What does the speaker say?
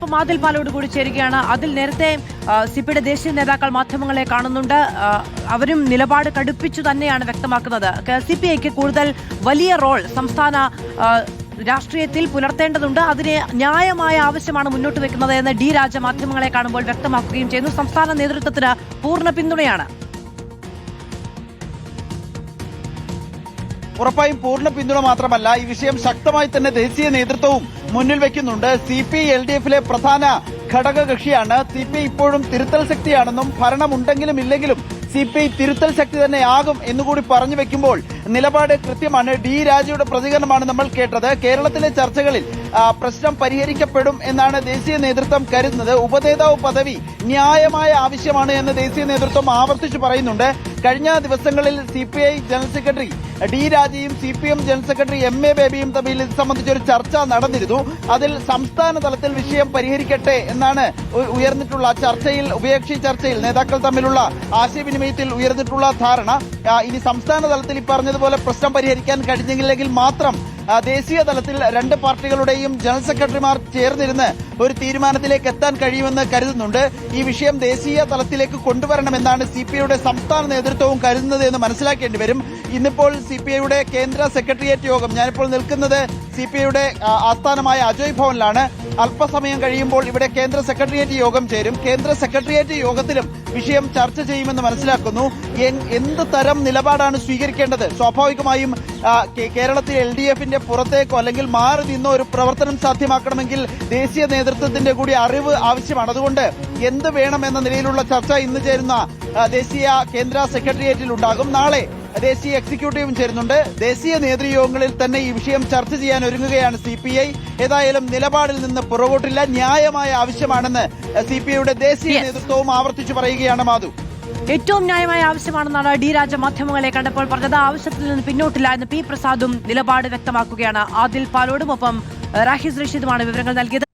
ആദിൽ പാലോട് കൂടി ചേരുകയാണ്. അതിൽ നേരത്തെ സിപിയുടെ ദേശീയ നേതാക്കൾ മാധ്യമങ്ങളെ കാണുന്നുണ്ട്. അവരും നിലപാട് കടുപ്പിച്ചു തന്നെയാണ് വ്യക്തമാക്കുന്നത്. സിപിഐക്ക് കൂടുതൽ വലിയ റോൾ സംസ്ഥാന രാഷ്ട്രീയത്തിൽ പുലർത്തേണ്ടതുണ്ട്. അതിന് ന്യായമായ ആവശ്യമാണ് മുന്നോട്ട് വെക്കുന്നത് എന്ന് ഡി രാജ മാധ്യമങ്ങളെ കാണുമ്പോൾ വ്യക്തമാക്കുകയും ചെയ്യുന്നു. സംസ്ഥാന നേതൃത്വത്തിന് പൂർണ്ണ പിന്തുണയാണ്. ഉറപ്പായും പൂർണ്ണ പിന്തുണ മാത്രമല്ല, ഈ വിഷയം ശക്തമായി തന്നെ ദേശീയ നേതൃത്വവും മുന്നിൽ വെക്കുന്നുണ്ട്. CPI LDF-ലെ പ്രധാന ഘടകകക്ഷിയാണ്. CPI ഇപ്പോഴും തിരുത്തൽ ശക്തിയാണെന്നും ഭരണമുണ്ടെങ്കിലും ഇല്ലെങ്കിലും CPI തിരുത്തൽ ശക്തി തന്നെയാകും എന്നുകൂടി പറഞ്ഞു വെക്കുമ്പോൾ നിലപാട് കൃത്യമാണ്. ഡി രാജയുടെ പ്രതികരണമാണ് നമ്മൾ കേട്ടത്. കേരളത്തിലെ ചർച്ചകളിൽ പ്രശ്നം പരിഹരിക്കപ്പെടും എന്നാണ് ദേശീയ നേതൃത്വം കരുതുന്നത്. ഉപനേതാവ് പദവി ന്യായമായ ആവശ്യമാണ് എന്ന് ദേശീയ നേതൃത്വം ആവർത്തിച്ചു പറയുന്നുണ്ട്. കഴിഞ്ഞ ദിവസങ്ങളിൽ CPI ജനറൽ സെക്രട്ടറി ഡി രാജയും CPM ജനറൽ സെക്രട്ടറി MA ബേബിയും തമ്മിൽ ഇത് സംബന്ധിച്ചൊരു ചർച്ച നടന്നിരുന്നു. അതിൽ സംസ്ഥാന തലത്തിൽ വിഷയം പരിഹരിക്കട്ടെ എന്നാണ് ഉയർന്നിട്ടുള്ള ചർച്ചയിൽ, ഉഭയകക്ഷി ചർച്ചയിൽ നേതാക്കൾ തമ്മിലുള്ള ആശയവിനിമയത്തിൽ ഉയർന്നിട്ടുള്ള ധാരണ. ഇനി സംസ്ഥാന തലത്തിൽ ഈ പറഞ്ഞതുപോലെ പ്രശ്നം പരിഹരിക്കാൻ കഴിഞ്ഞില്ലെങ്കിൽ മാത്രം ദേശീയ തലത്തിൽ രണ്ട് പാർട്ടികളുടെയും ജനറൽ സെക്രട്ടറിമാർ ചേർന്നിരുന്ന് ഒരു തീരുമാനത്തിലേക്ക് എത്താൻ കഴിയുമെന്ന് കരുതുന്നുണ്ട്. ഈ വിഷയം ദേശീയ തലത്തിലേക്ക് കൊണ്ടുവരണമെന്നാണ് CPIയുടെ സംസ്ഥാന നേതൃത്വവും കരുതുന്നത് എന്ന് മനസ്സിലാക്കേണ്ടി വരും. ഇന്നിപ്പോൾ CPIയുടെ കേന്ദ്ര സെക്രട്ടേറിയറ്റ് യോഗം, ഞാനിപ്പോൾ നിൽക്കുന്നത് CPIയുടെ ആസ്ഥാനമായ അജയ് ഭവനിലാണ്. അല്പസമയം കഴിയുമ്പോൾ ഇവിടെ കേന്ദ്ര സെക്രട്ടേറിയറ്റ് യോഗം ചേരും. കേന്ദ്ര സെക്രട്ടേറിയറ്റ് യോഗത്തിലും വിഷയം ചർച്ച ചെയ്യുമെന്ന് മനസ്സിലാക്കുന്നു. എന്ത് തരം നിലപാടാണ് സ്വീകരിക്കേണ്ടത്? സ്വാഭാവികമായും കേരളത്തിൽ LDF-ന്റെ പുറത്തേക്കോ അല്ലെങ്കിൽ മാറി നിന്നോ ഒരു പ്രവർത്തനം സാധ്യമാക്കണമെങ്കിൽ ദേശീയ നേതൃത്വത്തിന്റെ കൂടി അറിവ് ആവശ്യമാണ്. അതുകൊണ്ട് എന്ത് വേണമെന്ന നിലയിലുള്ള ചർച്ച ഇന്ന് ചേരുന്ന ദേശീയ കേന്ദ്ര സെക്രട്ടേറിയറ്റിൽ ഉണ്ടാകും. നാളെ ദേശീയ എക്സിക്യൂട്ടീവും ചേരുന്നുണ്ട്. ദേശീയ നേതൃയോഗങ്ങളിൽ തന്നെ ഈ വിഷയം ചർച്ച ചെയ്യാൻ ഒരുങ്ങുകയാണ് CPI. ഏതായാലും നിലപാടിൽ നിന്ന് പുറകോട്ടില്ല, ന്യായമായ ആവശ്യമാണെന്ന് CPIയുടെ ദേശീയ നേതൃത്വവും ആവർത്തിച്ചു പറയുകയാണ്. മാധു, ഏറ്റവും ന്യായമായ ആവശ്യമാണെന്നാണ് ഡി രാജ മാധ്യമങ്ങളെ കണ്ടപ്പോൾ പറഞ്ഞത്. ആവശ്യത്തിൽ നിന്ന് പിന്നോട്ടില്ല എന്ന് P പ്രസാദും നിലപാട് വ്യക്തമാക്കുകയാണ്. ആദിൽ പാലോടും ഒപ്പം റാഹിസ് റഷീദുമാണ് വിവരങ്ങൾ നൽകിയത്.